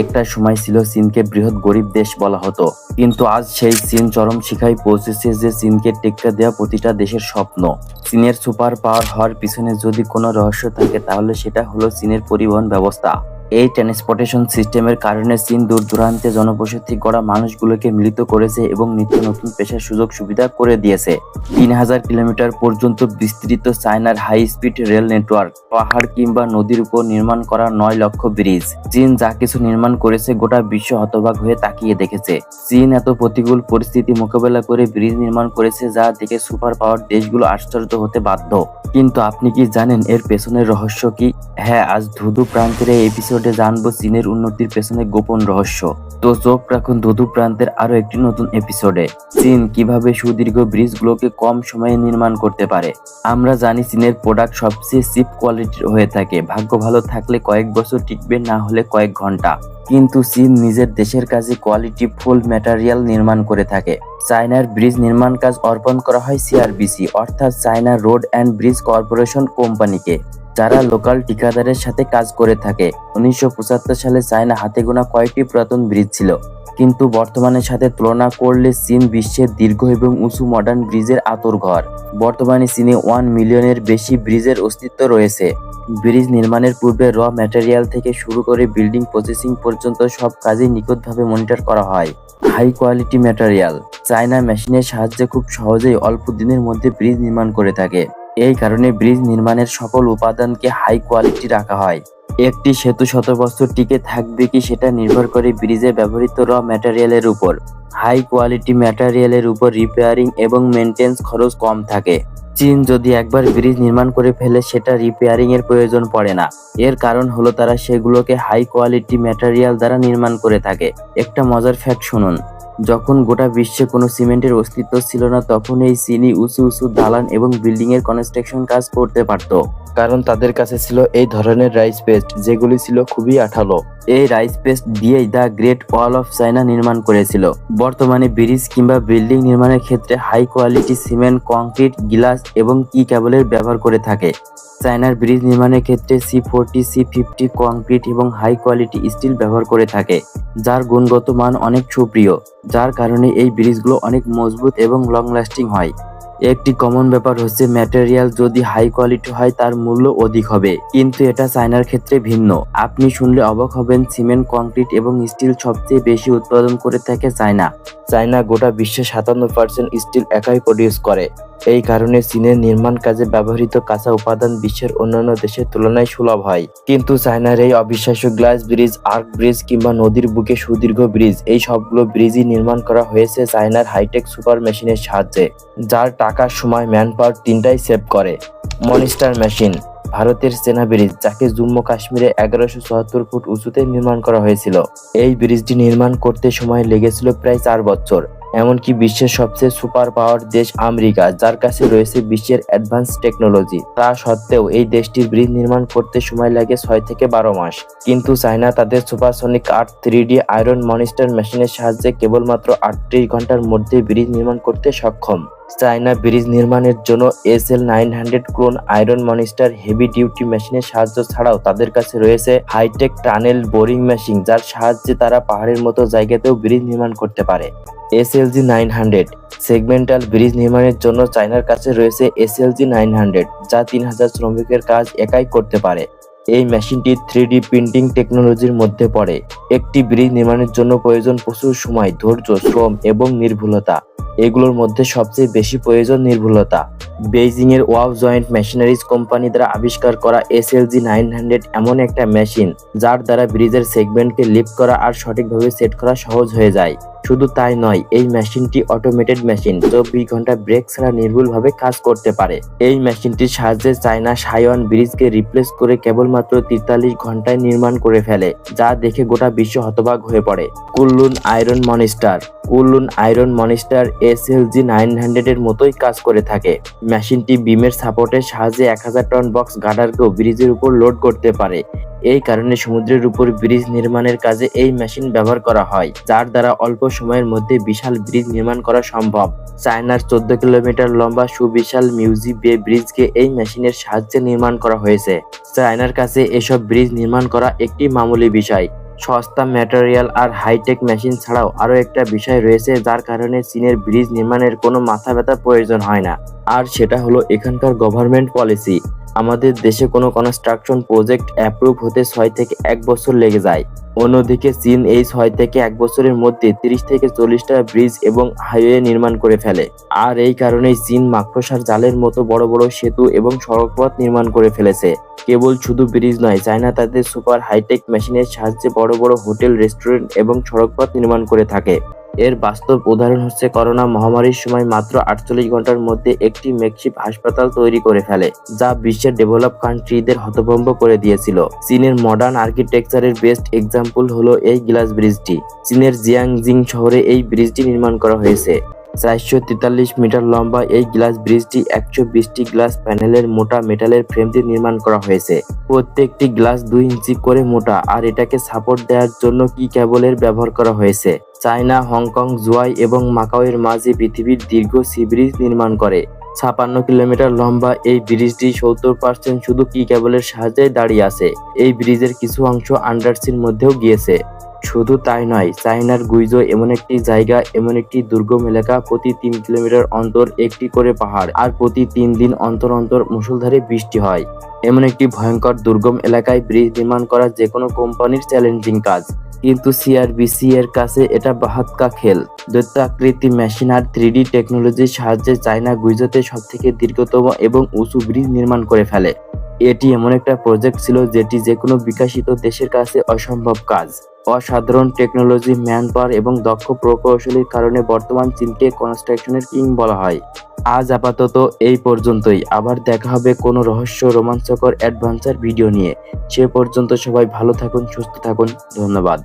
একটা সময় ছিল চীনকে বৃহৎ গরিব দেশ বলা হতো, কিন্তু আজ সেই চীন চরম শিখায় পৌঁছেছে যে চীনকে টেক্কা দেওয়া প্রতিটা দেশের স্বপ্ন। চীনের সুপার পাওয়ার হওয়ার পিছনে যদি কোনো রহস্য থাকে তাহলে সেটা হলো চীনের পরিবহন ব্যবস্থা। এই ট্রান্সপোর্টেশন সিস্টেমের কারণে চীন দূর দূরান্তে জনবসতি গড়া মানুষগুলোকে মিলিত করেছে এবং নিত্য নতুন পেশার সুযোগ সুবিধা করে দিয়েছে। 3000 কিলোমিটার পর্যন্ত বিস্তৃত চায়নার হাই স্পিড রেল নেটওয়ার্ক, পাহাড় কিংবা নদীর উপর নির্মাণ করা 9 লক্ষ ব্রিজ। চীন যা কিছু নির্মাণ করেছে গোটা বিশ্ব হতবাক হয়ে তাকিয়ে দেখেছে। চীন এত প্রতিকূল পরিস্থিতি মোকাবেলা করে ব্রিজ নির্মাণ করেছে যা দেখে সুপার পাওয়ার দেশগুলো আশ্চর্য হতে বাধ্য। কিন্তু আপনি কি জানেন এর পেছনের রহস্য কি? হ্যাঁ, আজ ধুধু প্রান্তের এই এপিসোডে জানবো চীনের উন্নতির পেছনে গোপন রহস্য। তো চোখ রাখুন ধুধু প্রান্তের আরো একটি নতুন এপিসোডে। চীন কিভাবে সুদীর্ঘ ব্রিজগুলোকে কম সময়ে নির্মাণ করতে পারে। আমরা জানি চীনের প্রোডাক্ট সবচেয়ে চিপ কোয়ালিটির হয়ে থাকে, ভাগ্য ভালো থাকলে কয়েক বছর টিকবে, না হলে কয়েক ঘন্টা। কিন্তু চীন নিজের দেশের কাছে কোয়ালিটি ফুল ম্যাটেরিয়াল নির্মাণ করে থাকে। চায়নার ব্রিজ নির্মাণ কাজ অর্পণ করা হয় সিআরবিসি অর্থাৎ China road and bridge corporation কোম্পানিকে, যারা লোকাল ঠিকাদারের সাথে কাজ করে থাকে। 1975 সালে চায়না হাতে গোনা কয়েকটি পুরাতন ব্রিজ ছিল, কিন্তু বর্তমানের সাথে তুলনা করলে চীন বিশ্বের দীর্ঘ এবং উঁচু মডার্ন ব্রিজের আঁতুড়ঘর। বর্তমানে চীনে 1 মিলিয়নের বেশি ব্রিজের অস্তিত্ব রয়েছে। ব্রিজ নির্মাণের পূর্বে র ম্যাটেরিয়াল থেকে শুরু করে বিল্ডিং প্রসেসিং পর্যন্ত সব কাজই নিখুঁতভাবে মনিটর করা হয়। হাই কোয়ালিটি ম্যাটেরিয়াল, চায়না মেশিনের সাহায্যে খুব সহজেই অল্প দিনের মধ্যে ব্রিজ নির্মাণ করে থাকে। এই কারণে ব্রিজ নির্মাণের সকল উপাদানকে হাই কোয়ালিটি রাখা হয়। একটি সেতু শত বছর টিকে থাকবে কি সেটা নির্ভর করে ব্রিজে ব্যবহৃত র ম্যাটেরিয়ালের উপর। হাই কোয়ালিটি ম্যাটেরিয়ালের উপর রিপেয়ারিং এবং মেনটেন্স খরচ কম থাকে। চীন যদি একবার ব্রিজ নির্মাণ করে ফেলে সেটা রিপেয়ারিং এর প্রয়োজন পড়ে না। এর কারণ হলো তারা সেগুলোকে হাই কোয়ালিটি ম্যাটেরিয়াল দ্বারা নির্মাণ করে থাকে। একটা মজার ফ্যাক্ট শুনুন, যখন গোটা বিশ্বে কোনো সিমেন্টের অস্তিত্ব ছিল না তখন এই চীনি উঁচু উঁচু দালান এবং বিল্ডিং এর কনস্ট্রাকশন কাজ করতে পারত, কারণ তাদের কাছে ছিল এই ধরনের রাইস পেস্ট যেগুলি ছিল খুবই আঠালো। এই রাইস পেস্ট দিয়েই the great wall of China নির্মাণ করেছিল। বর্তমানে ব্রিজ কিংবা বিল্ডিং নির্মাণের ক্ষেত্রে high quality cement, concrete, glass এবং ই কেবলের ব্যবহার করে থাকে। চায়নার ব্রিজ নির্মাণের ক্ষেত্রে C40, C50 কংক্রিট এবং হাই কোয়ালিটি স্টিল ব্যবহার করে থাকে, যার গুণগত মান অনেক সুপ্রিয়, যার কারণে এই ব্রিজগুলো অনেক মজবুত এবং লং লাস্টিং হয়। একটি কমন ব্যাপার হচ্ছে ম্যাটেরিয়াল যদি হাই কোয়ালিটি হয় তার মূল্য অধিক হবে, কিন্তু এটা চায়নার ক্ষেত্রে ভিন্ন। আপনি শুনলে অবাক হবেন, সিমেন্ট, কংক্রিট এবং স্টিল সবচেয়ে বেশি উৎপাদন করে থাকে চায়না। চায়না গোটা বিশ্বের 57% স্টিল একাই প্রডিউস করে। এই কারণে চীনের নির্মাণ কাজে ব্যবহৃত কাঁচা উপাদান বিশ্বের অন্যান্য দেশের তুলনায় সুলভ হয়। কিন্তু চায়নার এই অবিশ্বাস্য গ্লাস ব্রিজ, আর্ক ব্রিজ কিংবা নদীর বুকে সুদীর্ঘ ব্রিজ, এই সবগুলো ব্রিজই নির্মাণ করা হয়েছে চায়নার হাইটেক সুপার মেশিনের সাহায্যে, যার টাকা, সময়, ম্যান পাওয়ার তিনটাই সেভ করে। মনস্টার মেশিন, ভারতের চেনা ব্রিজ, যাকে জম্মু কাশ্মীরে 1174 ফুট উঁচুতে নির্মাণ করা হয়েছিল। এই ব্রিজটি নির্মাণ করতে সময় লেগেছিল প্রায় 4 বছর। এমনকি বিশ্বের সবচেয়ে সুপার পাওয়ার দেশ আমেরিকা, যার কাছে রয়েছে বিশ্বের অ্যাডভান্স টেকনোলজি, তা সত্ত্বেও এই দেশটির ব্রিজ নির্মাণ করতে সময় লাগে 6 থেকে 12 মাস। কিন্তু চায়না তাদের সুপারসনিক 3D আয়রন মনস্টার মেশিনের সাহায্যে কেবলমাত্র 38 ঘন্টার মধ্যে ব্রিজ নির্মাণ করতে সক্ষম। চায়না ব্রিজ নির্মাণের জন্য SL900 clone iron monster heavy duty মেশিনের সাহায্য ছাড়াও তাদের কাছে রয়েছে হাইটেক টানেল বোরিং মেশিন, যার সাহায্যে তারা পাহাড়ের মতো জায়গাতেও ব্রিজ নির্মাণ করতে পারে। SLG900 সেগমেন্টাল ব্রিজ নির্মাণের জন্য চায়নার কাছে রয়েছে SLG900, যা 3000 শ্রমিকের কাজ একাই করতে পারে। এই মেশিনটি 3D প্রিন্টিং টেকনোলজির মধ্যে পড়ে। একটি ব্রিজ নির্মাণের জন্য প্রয়োজন প্রচুর সময়, ধৈর্য, শ্রম এবং নির্ভুলতা। এগুলোর মধ্যে সবচেয়ে বেশি প্রয়োজন নির্ভুলতা। বেইজিং এর ওয়াও জয়েন্ট মেশিনারিজ কোম্পানি দ্বারা আবিষ্কার করা SLG900 এমন একটা মেশিন যার দ্বারা ব্রিজের সেগমেন্টকে লিফট করা আর সঠিকভাবে সেট করা সহজ হয়ে যায়। শুধু তাই নয়, এই মেশিনটি অটোমেটেড মেশিন, 24 ঘন্টা ব্রেক ছাড়া নির্ভুলভাবে কাজ করতে পারে। এই মেশিনটির সাহায্যে চায়না সাইওয়ান ব্রিজকে রিপ্লেস করে কেবলমাত্র 43 ঘন্টায় নির্মাণ করে ফেলে, যা দেখে গোটা বিশ্ব হতবাক হয়ে পড়ে। Kunlun iron monster, Kunlun iron monster SLG900 এর মতোই কাজ করে থাকে। মেশিনটি বিমের সাপোর্টের সাহায্যে 1000 টন বক্স গার্ডারকেও ব্রিজের উপর লোড করতে পারে। এই কারণে সমুদ্রের উপর ব্রিজ নির্মাণের কাজে এই মেশিন ব্যবহার করা হয়, যার দ্বারা অল্প সময়ের মধ্যে বিশাল ব্রিজ নির্মাণ করা সম্ভব। চায়নার 14 কিলোমিটার লম্বা সুবিশাল মিউজি বে ব্রিজকে এই মেশিনের সাহায্যে নির্মাণ করা হয়েছে। চায়নার কাছে এসব ব্রিজ নির্মাণ করা একটি মামুলি বিষয়, সস্তা ম্যাটেরিয়াল আর হাইটেক মেশিন ছাড়াও আরও একটা বিষয় রয়েছে যার কারণে চীনের ব্রিজ নির্মাণের কোনো মাথা ব্যথার প্রয়োজন হয় না, আর সেটা হলো এখানকার গভর্নমেন্ট পলিসি। আমাদের দেশে কোনো কনস্ট্রাকশন প্রজেক্ট অ্যাপ্রুভ হতে 6 থেকে 1 বছর লেগে যায়। অন্যদিকে চীন এই 6 থেকে 1 বছরের মধ্যে 30 থেকে 40টা ব্রিজ এবং হাইওয়ে নির্মাণ করে ফেলে। আর এই কারণেই চীন মাকড়সার জালের মতো বড় বড় সেতু এবং সড়কপথ নির্মাণ করে ফেলেছে। কেবল শুধু ব্রিজ নয়, চায়না তাদের সুপার হাইটেক মেশিনের সাহায্যে বড় বড় হোটেল, রেস্টুরেন্ট এবং সড়কপথ নির্মাণ করে থাকে। এর বাস্তব উদাহরণ হচ্ছে করোনা মহামারীর সময় মাত্র 48 ঘন্টার মধ্যে একটি মেকশিফট হাসপাতাল তৈরি করে ফেলে, যা বিশ্বের ডেভেলপ কান্ট্রিদের হতভম্ব করে দিয়েছিল। চীনের মডার্ন আর্কিটেকচারের বেস্ট এক্সাম্পল হলো এই গ্লাস ব্রিজটি। চীনের জিয়াংজিং শহরে এই ব্রিজটি নির্মাণ করা হয়েছে। 443 মিটার লম্বা এই গ্লাস ব্রিজটি 120টি গ্লাস প্যানেলের মোটা মেটালের ফ্রেম দিয়ে নির্মাণ করা হয়েছে। প্রত্যেকটি গ্লাস 2 ইঞ্চি করে মোটা, আর এটাকে সাপোর্ট দেওয়ার জন্য কি কেবলের ব্যবহার করা হয়েছে। চায়না, হংকং, জুয়াই এবং মাকাওয়ের মাঝে পৃথিবীর দীর্ঘ সি ব্রিজ নির্মাণ করে। 56 কিলোমিটার লম্বা এই ব্রিজটি 70% শুধু কি কেবলের সাহায্যে দাঁড়িয়ে আছে। এই ব্রিজের কিছু অংশ আন্ডারসির মধ্যেও গিয়েছে। শুধু তাই নয়, চায়নার গুইজো এমন একটি জায়গা, এমন একটি দুর্গম এলাকা, প্রতি 3 কিলোমিটার অন্তর একটি করে পাহাড়, আর প্রতি 3 দিন অন্তর অন্তর মুষলধারে বৃষ্টি হয়। এমন একটি ভয়ঙ্কর দুর্গম এলাকায় ব্রিজ নির্মাণ করা যে কোনো কোম্পানির চ্যালেঞ্জিং কাজ, কিন্তু সিআরবিসি এর কাছে এটা বাহাত কা খেল। দৈত্যাকৃতি মেশিন আর 3D টেকনোলজির সাহায্যে চায়না গুইজোতে সবথেকে দীর্ঘতম এবং উঁচু ব্রিজ নির্মাণ করে ফেলে। এটি এমন একটা প্রজেক্ট ছিল যেটি যে কোনো বিকশিত দেশের কাছে অসম্ভব কাজ। অসাধারণ টেকনোলজি, ম্যান পাওয়ার এবং দক্ষ প্রকৌশলীর কারণে বর্তমান চীনকে কনস্ট্রাকশনের কিং বলা হয়। আজ আপাতত এই পর্যন্তই। আবার দেখা হবে কোনো রহস্য, রোমাঞ্চকর অ্যাডভেঞ্চার ভিডিও নিয়ে। সে পর্যন্ত সবাই ভালো থাকুন, সুস্থ থাকুন। ধন্যবাদ।